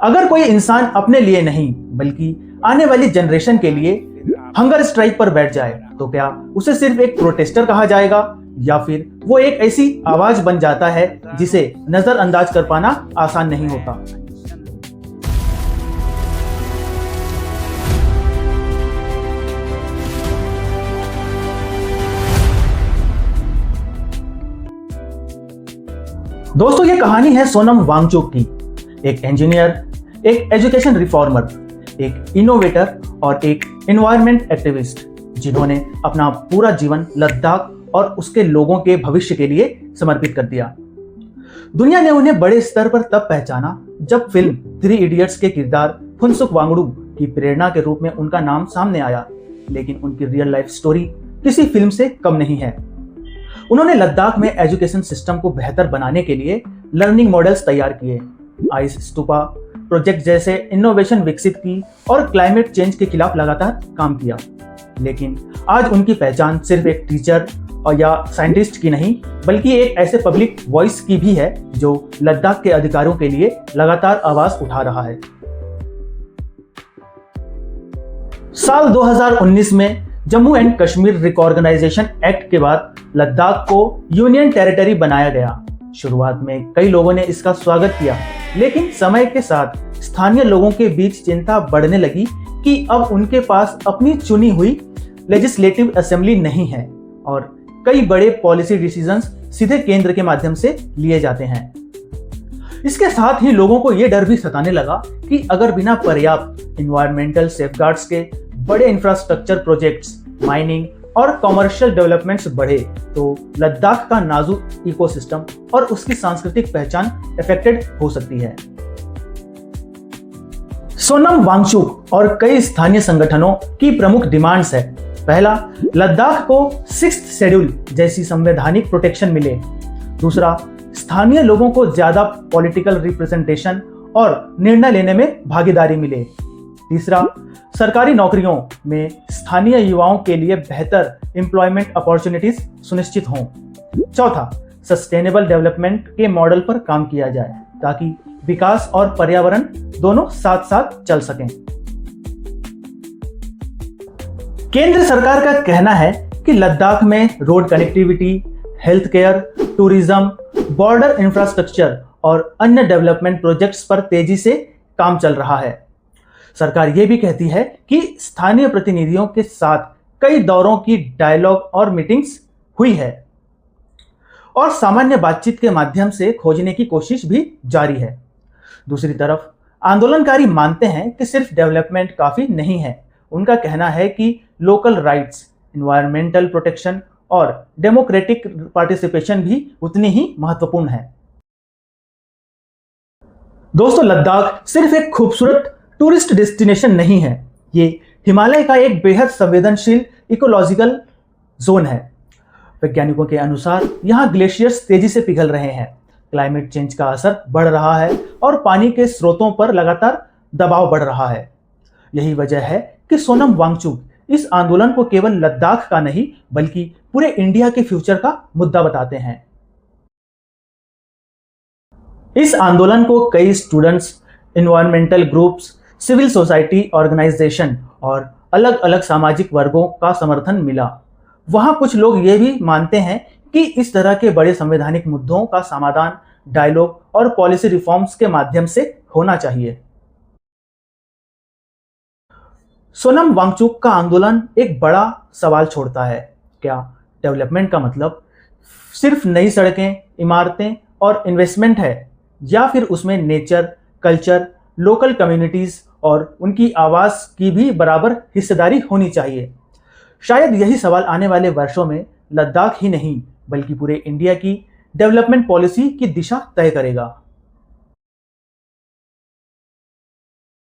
अगर कोई इंसान अपने लिए नहीं बल्कि आने वाली जनरेशन के लिए हंगर स्ट्राइक पर बैठ जाए तो क्या उसे सिर्फ एक प्रोटेस्टर कहा जाएगा या फिर वो एक ऐसी आवाज बन जाता है जिसे नजरअंदाज कर पाना आसान नहीं होता। दोस्तों, ये कहानी है सोनम वांगचुक की, एक इंजीनियर, एक एजुकेशन रिफॉर्मर, एक इनोवेटर और एक एनवायरनमेंट एक्टिविस्ट जिन्होंने अपना पूरा जीवन लद्दाख और उसके लोगों के भविष्य के लिए समर्पित कर दिया। दुनिया ने उन्हें बड़े स्तर पर तब पहचाना जब फिल्म 3 इडियट्स के किरदार फुनसुक वांगडू की प्रेरणा के रूप में उनका नाम सामने आया, लेकिन उनकी रियल लाइफ स्टोरी किसी फिल्म से कम नहीं है। उन्होंने लद्दाख में एजुकेशन सिस्टम को बेहतर बनाने के लिए लर्निंग मॉडल्स तैयार किए, आइस स्तूपा प्रोजेक्ट जैसे इनोवेशन विकसित की और क्लाइमेट चेंज के खिलाफ लगातार काम किया। लेकिन आज उनकी पहचान सिर्फ एक टीचर और या साइंटिस्ट की नहीं बल्कि एक ऐसे पब्लिक वॉइस की भी है जो लद्दाख के अधिकारों के लिए लगातार आवाज उठा रहा है। साल 2019 में Jammu and Kashmir reorganisation act के बाद लद्दाख को यूनियन टेरिटरी बनाया गया। शुरुआत में कई लोगों ने इसका स्वागत किया, लेकिन समय के साथ स्थानीय लोगों के बीच चिंता बढ़ने लगी कि अब उनके पास अपनी चुनी हुई लेजिस्लेटिव असेंबली नहीं है और कई बड़े पॉलिसी डिसीजंस सीधे केंद्र के माध्यम से लिए जाते हैं। इसके साथ ही लोगों को यह डर भी सताने लगा कि अगर बिना पर्याप्त इन्वायरमेंटल सेफगार्ड्स के बड़े इंफ्रास्ट्रक्चर प्रोजेक्ट्स, माइनिंग और कमर्शियल डेवलपमेंट्स बढ़े तो लद्दाख का नाजुक इकोसिस्टम और उसकी सांस्कृतिक पहचान अफेक्टेड हो सकती है। सोनम वांगचुक और कई स्थानीय संगठनों की प्रमुख डिमांड्स है। पहला, लद्दाख को 6th शेड्यूल जैसी संवैधानिक प्रोटेक्शन मिले। दूसरा, स्थानीय लोगों को ज्यादा पॉलिटिकल रिप्रेजेंटेशन और निर्णय लेने में भागीदारी मिले। तीसरा, सरकारी नौकरियों में स्थानीय युवाओं के लिए बेहतर एम्प्लॉयमेंट अपॉर्चुनिटीज सुनिश्चित हों। चौथा, सस्टेनेबल डेवलपमेंट के मॉडल पर काम किया जाए ताकि विकास और पर्यावरण दोनों साथ साथ चल सकें। केंद्र सरकार का कहना है कि लद्दाख में road connectivity, health care, tourism, border infrastructure और अन्य डेवलपमेंट प्रोजेक्ट्स पर तेजी से काम चल रहा है। सरकार यह भी कहती है कि स्थानीय प्रतिनिधियों के साथ कई दौरों की डायलॉग और मीटिंग्स हुई है और सामान्य बातचीत के माध्यम से खोजने की कोशिश भी जारी है। दूसरी तरफ आंदोलनकारी मानते हैं कि सिर्फ डेवलपमेंट काफी नहीं है। उनका कहना है कि लोकल राइट्स, एनवायरमेंटल प्रोटेक्शन और डेमोक्रेटिक पार्टिसिपेशन भी उतनी ही महत्वपूर्ण है। दोस्तों, लद्दाख सिर्फ एक खूबसूरत टूरिस्ट डेस्टिनेशन नहीं है, ये हिमालय का एक बेहद संवेदनशील इकोलॉजिकल जोन है। वैज्ञानिकों के अनुसार यहाँ ग्लेशियर्स तेजी से पिघल रहे हैं, क्लाइमेट चेंज का असर बढ़ रहा है और पानी के स्रोतों पर लगातार दबाव बढ़ रहा है। यही वजह है कि सोनम वांगचुक इस आंदोलन को केवल लद्दाख का नहीं बल्कि पूरे इंडिया के फ्यूचर का मुद्दा बताते हैं। इस आंदोलन को कई students, environmental groups, civil society organisation और अलग अलग सामाजिक वर्गों का समर्थन मिला। वहां कुछ लोग ये भी मानते हैं कि इस तरह के बड़े संवैधानिक मुद्दों का समाधान डायलॉग और पॉलिसी रिफॉर्म्स के माध्यम से होना चाहिए। सोनम वांगचुक का आंदोलन एक बड़ा सवाल छोड़ता है। क्या डेवलपमेंट का मतलब सिर्फ नई सड़कें, इमारतें और इन्वेस्टमेंट है या फिर उसमें नेचर, कल्चर, लोकल कम्युनिटीज और उनकी आवाज की भी बराबर हिस्सेदारी होनी चाहिए? शायद यही सवाल आने वाले वर्षों में लद्दाख ही नहीं बल्कि पूरे इंडिया की डेवलपमेंट पॉलिसी की दिशा तय करेगा।